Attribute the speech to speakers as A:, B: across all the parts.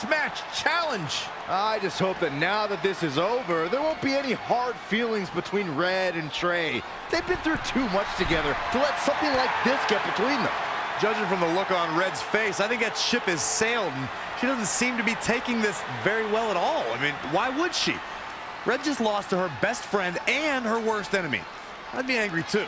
A: mixed match challenge.
B: I just hope that now that this is over, there won't be any hard feelings between Red and Trey. They've been through too much together to let something like this get between them.
A: Judging from the look on Red's face, I think that ship has sailed, and she doesn't seem to be taking this very well at all. I mean, why would she? Red just lost to her best friend and her worst enemy. I'd be angry too.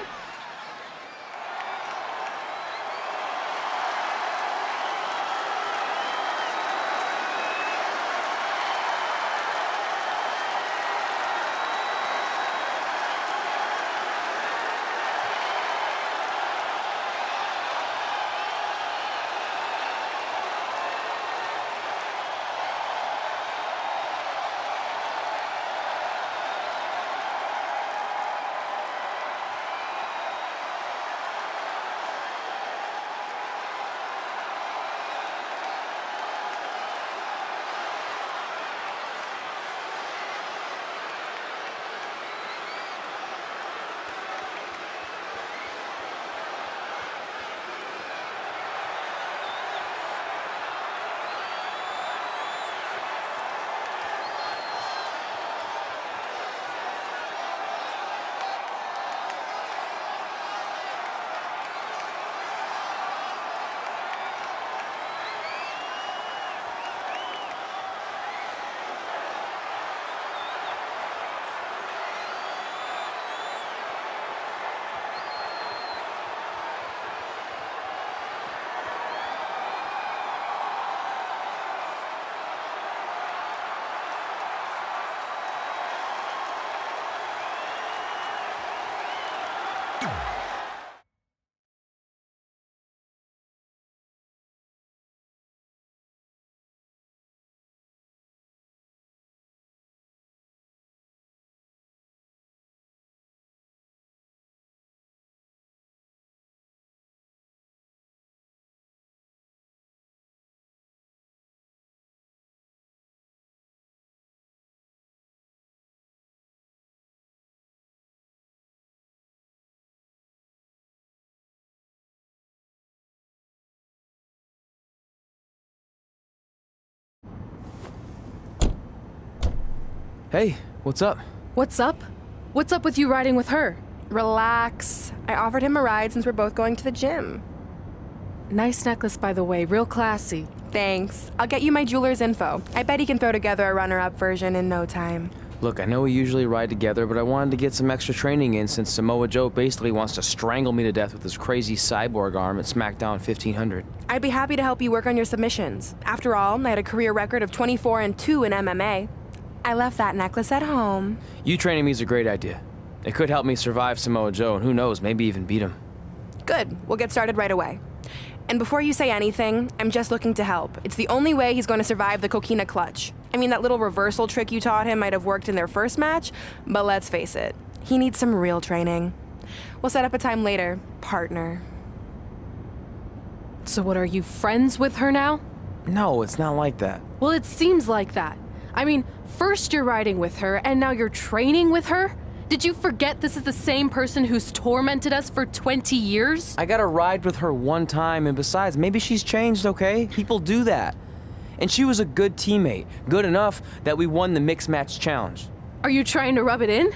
C: Hey, what's up?
D: What's up? What's up with you riding with her?
E: Relax. I offered him a ride since we're both going to the gym.
D: Nice necklace, by the way. Real classy.
E: Thanks. I'll get you my jeweler's info. I bet he can throw together a runner-up version in no time.
C: Look, I know we usually ride together, but I wanted to get some extra training in since Samoa Joe basically wants to strangle me to death with his crazy cyborg arm at SmackDown 1500.
E: I'd be happy to help you work on your submissions. After all, I had a career record of 24-2 in MMA. I left that necklace at home.
C: You training me is a great idea. It could help me survive Samoa Joe, and who knows, maybe even beat him.
E: Good. We'll get started right away. And before you say anything, I'm just looking to help. It's the only way he's going to survive the coquina clutch. I mean, that little reversal trick you taught him might have worked in their first match, but let's face it, he needs some real training. We'll set up a time later, partner.
D: So what, are you friends with her now?
C: No, it's not like that.
D: Well, it seems like that. I mean, first you're riding with her, and now you're training with her? Did you forget this is the same person who's tormented us for 20 years?
C: I got to ride with her one time, and besides, maybe she's changed, okay? People do that. And she was a good teammate, good enough that we won the mixed match challenge.
D: Are you trying to rub it in?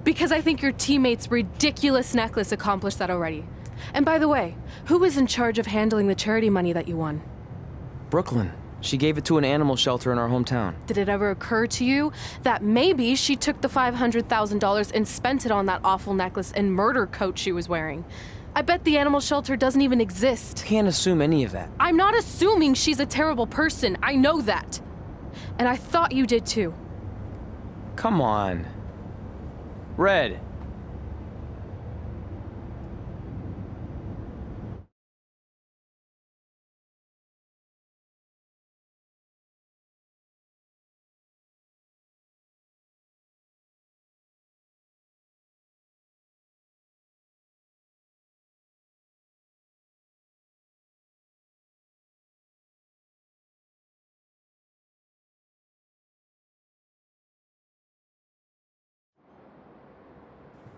D: Because I think your teammate's ridiculous necklace accomplished that already. And by the way, who was in charge of handling the charity money that you won?
C: Brooklyn. She gave it to an animal shelter in our hometown.
D: Did it ever occur to you that maybe she took the $500,000 and spent it on that awful necklace and murder coat she was wearing? I bet the animal shelter doesn't even exist.
C: Can't assume any of that.
D: I'm not assuming she's a terrible person. I know that. And I thought you did too.
C: Come on. Red.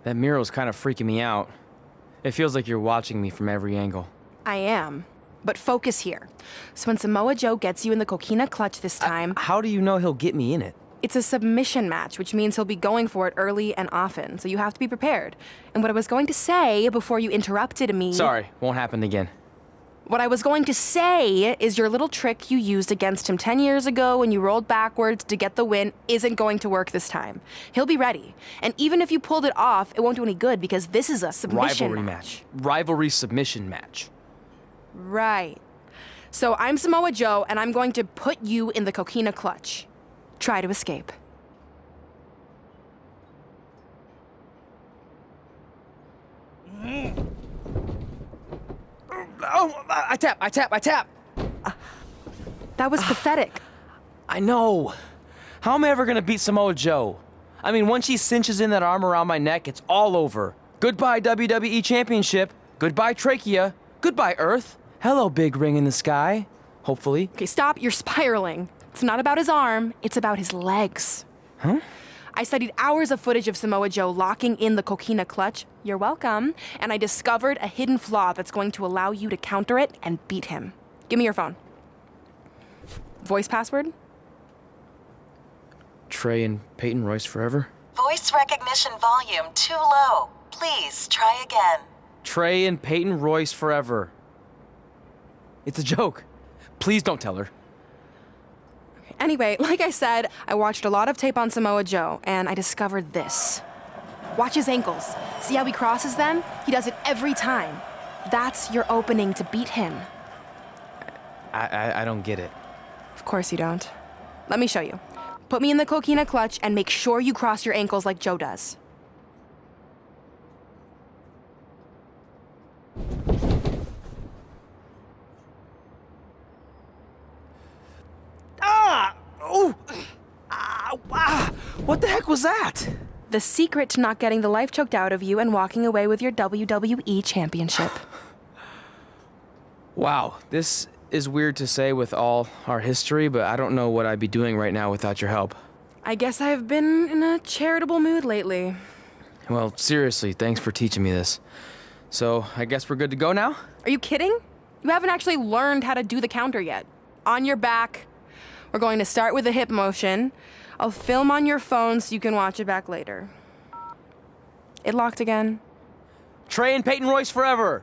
C: That mural's kind of freaking me out. It feels like you're watching me from every angle.
E: I am. But focus here. So when Samoa Joe gets you in the coquina clutch this time,
C: How do you know he'll get me in it?
E: it's a submission match, which means he'll be going for it early and often. So you have to be prepared. And what I was going to say before you interrupted me...
C: Sorry, won't happen again.
E: What I was going to say is your little trick you used against him 10 years ago when you rolled backwards to get the win isn't going to work this time. He'll be ready. And even if you pulled it off, it won't do any good because this is a submission
C: Rivalry match. Rivalry submission match.
E: Right. So I'm Samoa Joe, and I'm going to put you in the coquina clutch. Try to escape.
C: Oh, I tap.
E: That was pathetic.
C: I know. How am I ever gonna beat Samoa Joe? I mean, once she cinches in that arm around my neck, it's all over. Goodbye, WWE Championship. Goodbye, Trachea. Goodbye, Earth. Hello, big ring in the sky. Hopefully.
E: Okay, stop. You're spiraling. It's not about his arm. It's about his legs.
C: Huh?
E: I studied hours of footage of Samoa Joe locking in the coquina clutch. You're welcome. And I discovered a hidden flaw that's going to allow you to counter it and beat him. Give me your phone. Voice password?
C: Trey and Peyton Royce forever?
F: Voice recognition volume too low. Please try again.
C: Trey and Peyton Royce forever. It's a joke. Please don't tell her.
E: Anyway, like I said, I watched a lot of tape on Samoa Joe, and I discovered this. Watch his ankles. See how he crosses them? He does it every time. That's your opening to beat him.
C: I don't get it.
E: Of course you don't. Let me show you. Put me in the coquina clutch and make sure you cross your ankles like Joe does.
C: What the heck was that?
E: The secret to not getting the life choked out of you and walking away with your WWE championship.
C: Wow, this is weird to say with all our history, but I don't know what I'd be doing right now without your help.
E: I guess I've been in a charitable mood lately.
C: Well, seriously, thanks for teaching me this. So, I guess we're good to go now?
E: Are you kidding? You haven't actually learned how to do the counter yet. On your back. We're going to start with a hip motion. I'll film on your phone so you can watch it back later. It locked again.
C: Trey and Peyton Royce forever!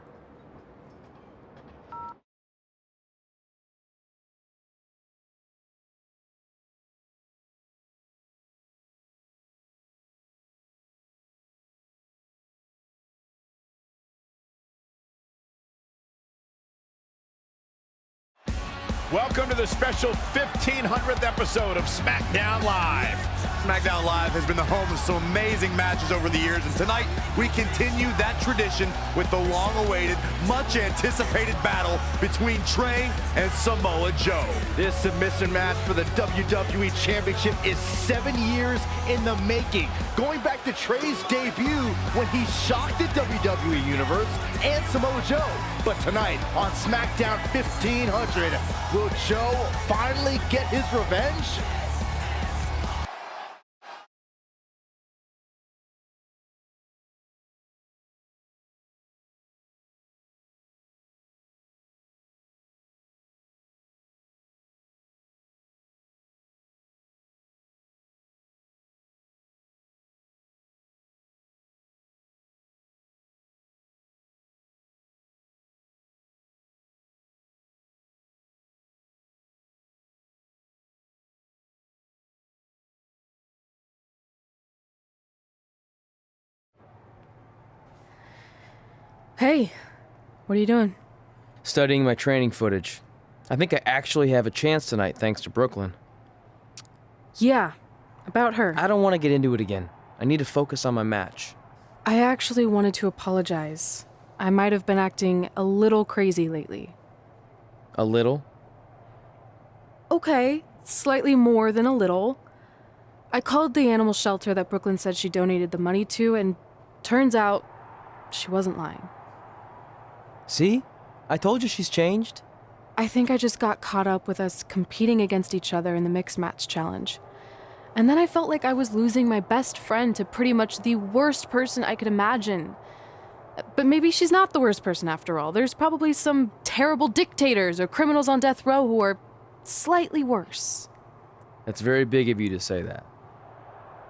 G: Welcome to the special 1500th episode of SmackDown Live.
A: SmackDown Live has been the home of some amazing matches over the years, and tonight we continue that tradition with the long-awaited, much-anticipated battle between Trey and Samoa Joe.
B: This submission match for the WWE Championship is 7 years in the making, going back to Trey's debut when he shocked the WWE Universe and Samoa Joe. But tonight on SmackDown 1500, will Joe finally get his revenge?
D: Hey, what are you doing?
C: Studying my training footage. I think I actually have a chance tonight thanks to Brooklyn.
D: Yeah, about her.
C: I don't want to get into it again. I need to focus on my match.
D: I actually wanted to apologize. I might have been acting a little crazy lately.
C: A little?
D: Okay, slightly more than a little. I called the animal shelter that Brooklyn said she donated the money to, and turns out she wasn't lying.
C: See? I told you she's changed.
D: I think I just got caught up with us competing against each other in the mixed match challenge. And then I felt like I was losing my best friend to pretty much the worst person I could imagine. But maybe she's not the worst person after all. There's probably some terrible dictators or criminals on death row who are slightly worse.
C: That's very big of you to say that.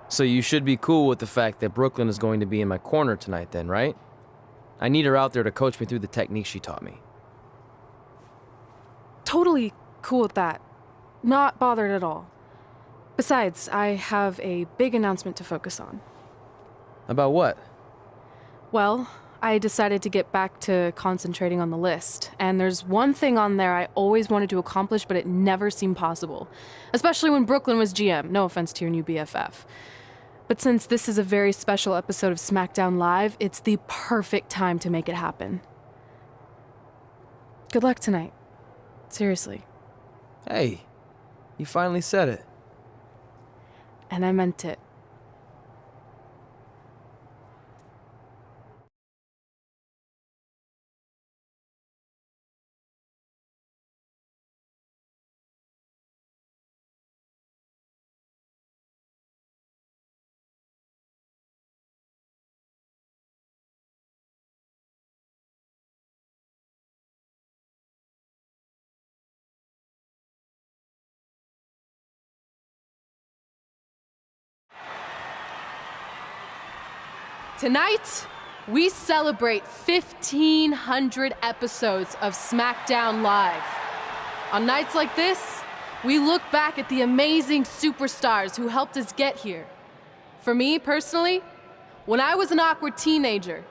C: So you should be cool with the fact that Brooklyn is going to be in my corner tonight then, right? I need her out there to coach me through the technique she taught me.
D: Totally cool with that. Not bothered at all. Besides, I have a big announcement to focus on.
C: About what?
D: Well, I decided to get back to concentrating on the list, and there's one thing on there I always wanted to accomplish, but it never seemed possible. Especially when Brooklyn was GM, no offense to your new BFF. But since this is a very special episode of SmackDown Live, it's the perfect time to make it happen. Good luck tonight. Seriously.
C: Hey, you finally said it.
D: And I meant it. Tonight, we celebrate 1,500 episodes of SmackDown Live. On nights like this, we look back at the amazing superstars who helped us get here. For me, personally, when I was an awkward teenager,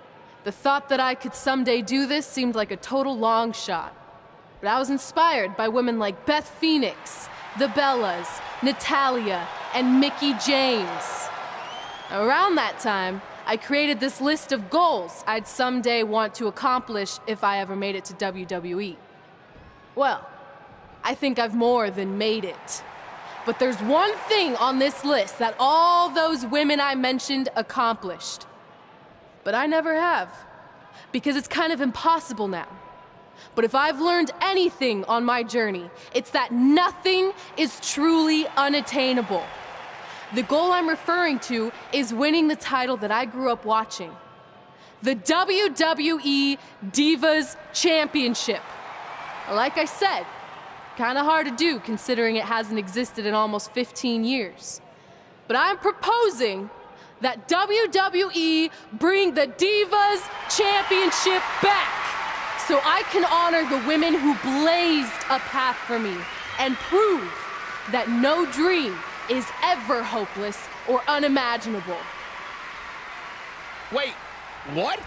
D: the thought that I could someday do this seemed like a total long shot. But I was inspired by women like Beth Phoenix, the Bellas, Natalia, and Mickie James. Around that time, I created this list of goals I'd someday want to accomplish if I ever made it to WWE. Well, I think I've more than made it. But there's one thing on this list that all those women I mentioned accomplished. But I never have, because it's kind of impossible now. But if I've learned anything on my journey, it's that nothing is truly unattainable. The goal I'm referring to is winning the title that I grew up watching. The WWE Divas Championship. Like I said, kind of hard to do considering it hasn't existed in almost 15 years. But I'm proposing that WWE bring the Divas Championship back so I can honor the women who blazed a path for me and prove that no dream is ever hopeless or unimaginable.
G: Wait, what?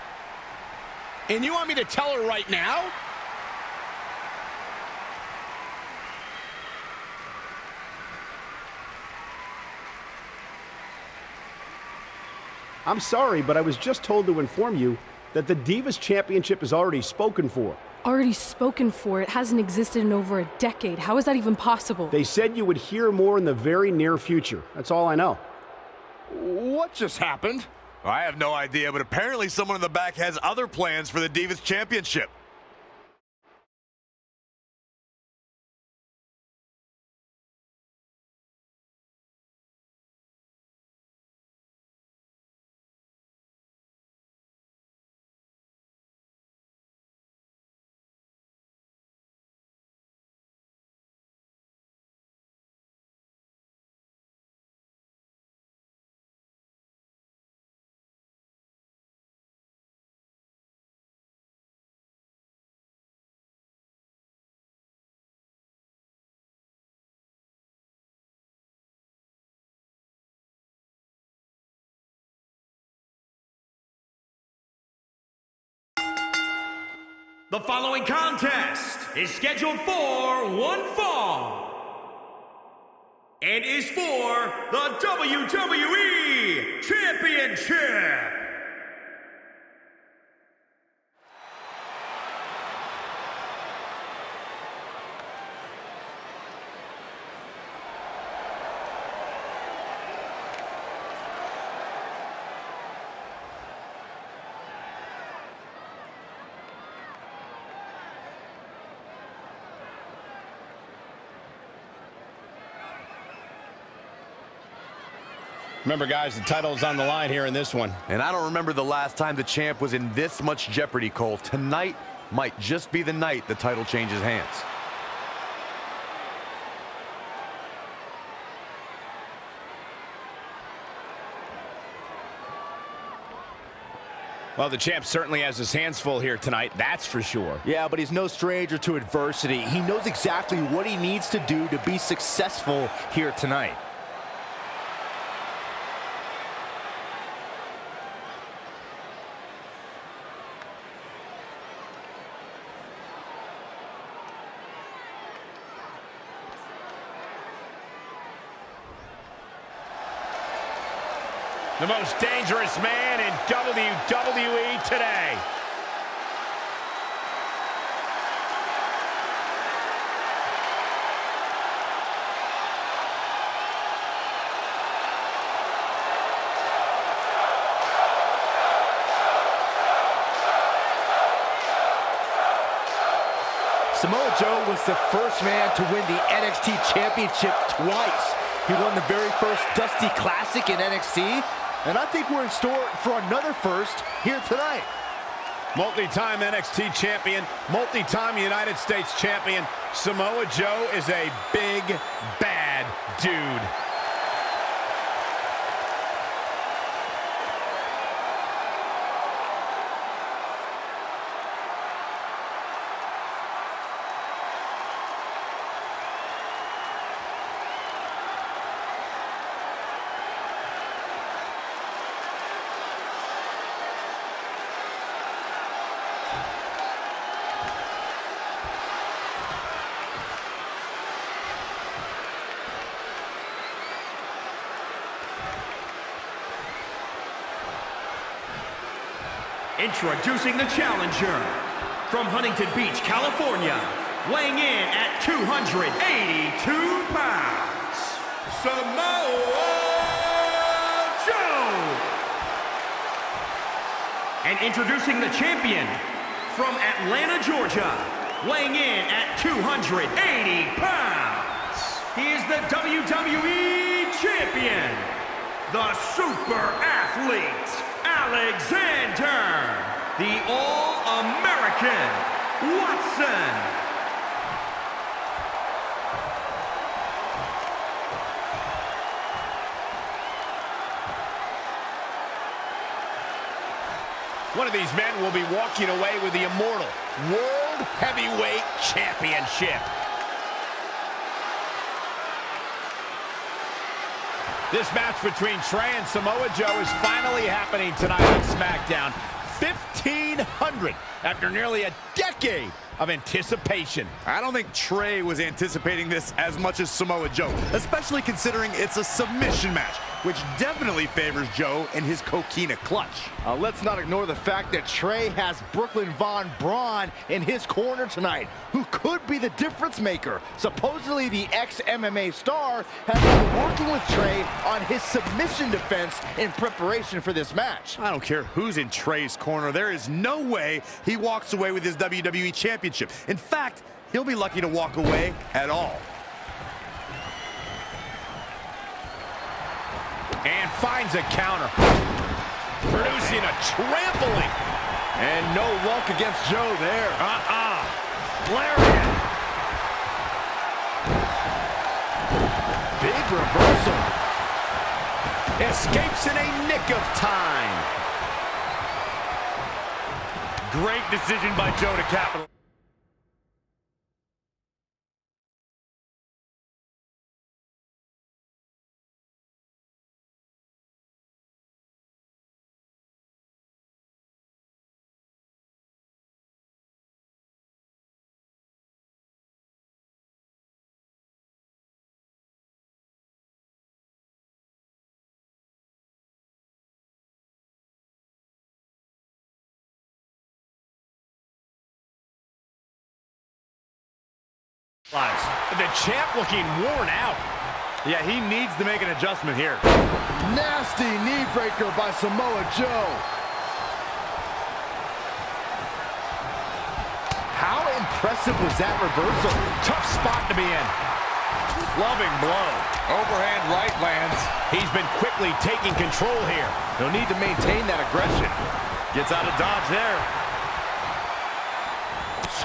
G: And you want me to tell her right now?
H: I'm sorry, but I was just told to inform you that the Divas Championship is already spoken for.
D: Already spoken for. It hasn't existed in over a decade. How is that even possible?
H: They said you would hear more in the very near future. That's all I know.
G: What just happened?
A: I have no idea, but apparently someone in the back has other plans for the Divas Championship.
I: The following contest is scheduled for one fall and is for the WWE Championship.
G: Remember, guys, the title is on the line here in this one.
A: And I don't remember the last time the champ was in this much jeopardy, Cole. Tonight might just be the night the title changes hands.
G: Well, the champ certainly has his hands full here tonight, that's for sure.
B: Yeah, but he's no stranger to adversity. He knows exactly what he needs to do to be successful here tonight.
G: The most dangerous man in WWE today.
B: Samoa Joe was the first man to win the NXT Championship twice. He won the very first Dusty Classic in NXT, and I think we're in store for another first here tonight.
G: Multi-time NXT champion, multi-time United States champion. Samoa Joe is a big, bad dude.
I: Introducing the challenger from Huntington Beach, California, weighing in at 282 pounds, Samoa Joe. And introducing the champion from Atlanta, Georgia, weighing in at 280 pounds. He is the WWE champion, the super athlete, Alexander, the All-American Watson.
G: One of these men will be walking away with the immortal World Heavyweight Championship. This match between Trey and Samoa Joe is finally happening tonight on SmackDown. 1,500 after nearly a decade of anticipation.
A: I don't think Trey was anticipating this as much as Samoa Joe, especially considering it's a submission match, which definitely favors Joe and his coquina clutch.
B: Let's not ignore the fact that Trey has Brooklyn Von Braun in his corner tonight, who could be the difference maker. Supposedly the ex-MMA star has been working with Trey on his submission defense in preparation for this match.
A: I don't care who's in Trey's corner. There is no way he walks away with his WWE Championship. In fact, he'll be lucky to walk away at all.
G: And finds a counter, producing a trampling.
B: And no luck against Joe there.
A: Lariat.
B: Big reversal.
G: Escapes in a nick of time.
A: Great decision by Joe to capitalize.
G: The champ looking worn out.
A: Yeah, he needs to make an adjustment here.
B: Nasty knee breaker by Samoa Joe. How impressive was that reversal?
G: Tough spot to be in.
A: Loving blow.
G: Overhand right lands. He's been quickly taking control here.
B: He'll need to maintain that aggression.
A: Gets out of dodge there.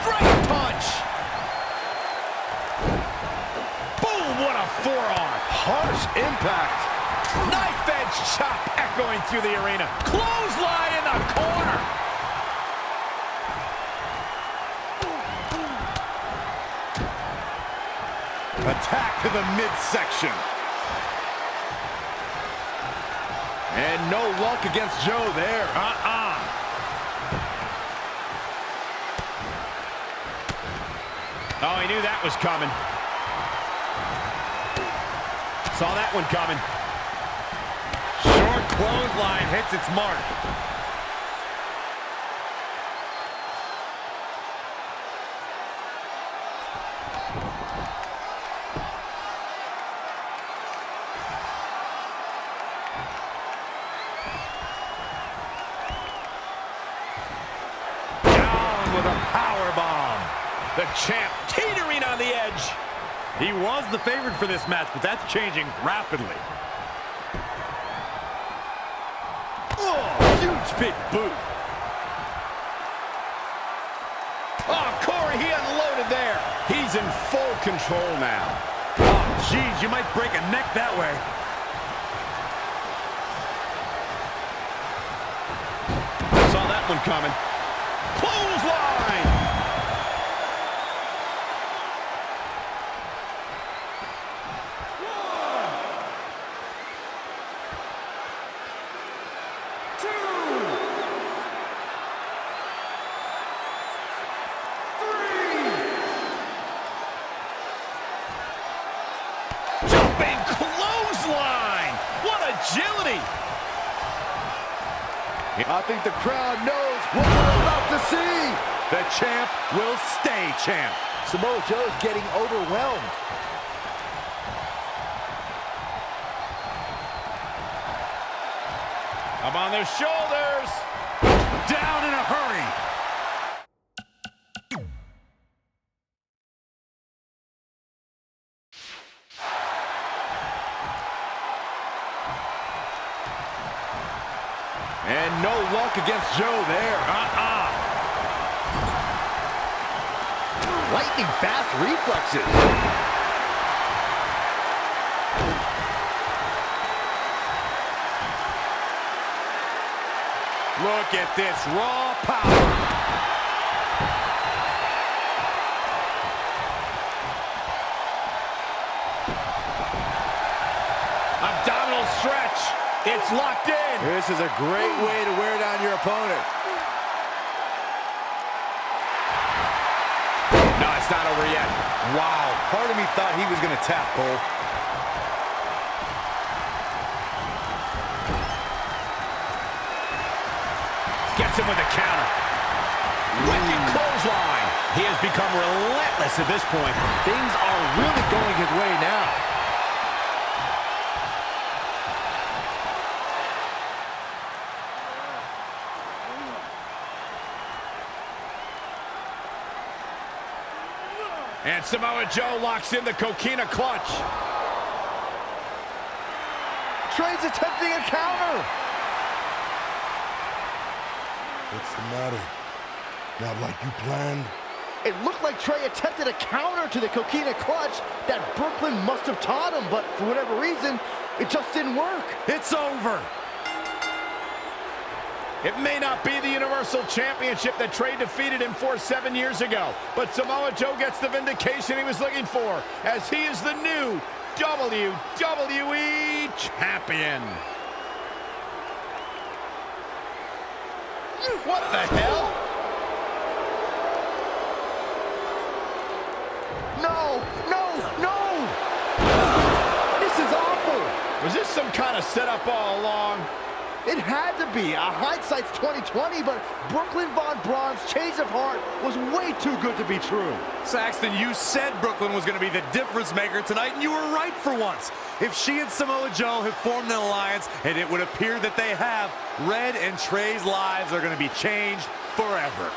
G: Straight punch. Boom, what a forearm.
B: Harsh impact.
G: Knife edge chop echoing through the arena. Clothesline in the corner.
A: Attack to the midsection.
B: And no luck against Joe there.
G: Oh, he knew that was coming. Saw that one coming.
A: Short clothesline hits its mark.
G: Down with a power bomb. The champ teetering on the edge.
A: He was the favorite for this match, but that's changing rapidly.
G: Oh, huge big boot. Oh, Corey, he unloaded there. He's in full control now.
A: Oh, geez, you might break a neck that way.
G: Saw that one coming. Clothesline. Jumping clothesline! What agility!
B: I think the crowd knows what we're about to see.
A: The champ will stay champ.
B: Samoa Joe's getting overwhelmed.
G: Up on their shoulders!
A: Down in a hurry.
B: And no luck against Joe there. Lightning fast reflexes.
A: Look at this raw power.
G: Abdominal stretch. It's locked in.
B: This is a great way to wear down your opponent.
G: No, it's not over yet.
A: Wow, part of me thought he was going to tap, Cole.
G: Gets him with a counter. Wicked clothesline. He has become relentless at this point.
B: Things are really going his way now.
G: And Samoa Joe locks in the coquina clutch.
B: Trey's attempting a counter.
J: What's the matter? Not like you planned?
B: It looked like Trey attempted a counter to the coquina clutch that Brooklyn must have taught him, but for whatever reason, it just didn't work.
A: It's over.
G: It may not be the Universal Championship that Trey defeated him for 7 years ago, but Samoa Joe gets the vindication he was looking for, as he is the new WWE Champion. What the hell?
B: No, no, no! This is awful!
G: Was this some kind of setup all along?
B: It had to be. Hindsight's 20/20, but Brooklyn Von Braun's change of heart was way too good to be true.
A: Saxton, you said Brooklyn was going to be the difference maker tonight, and you were right for once. If she and Samoa Joe have formed an alliance, and it would appear that they have, Red and Trey's lives are going to be changed forever.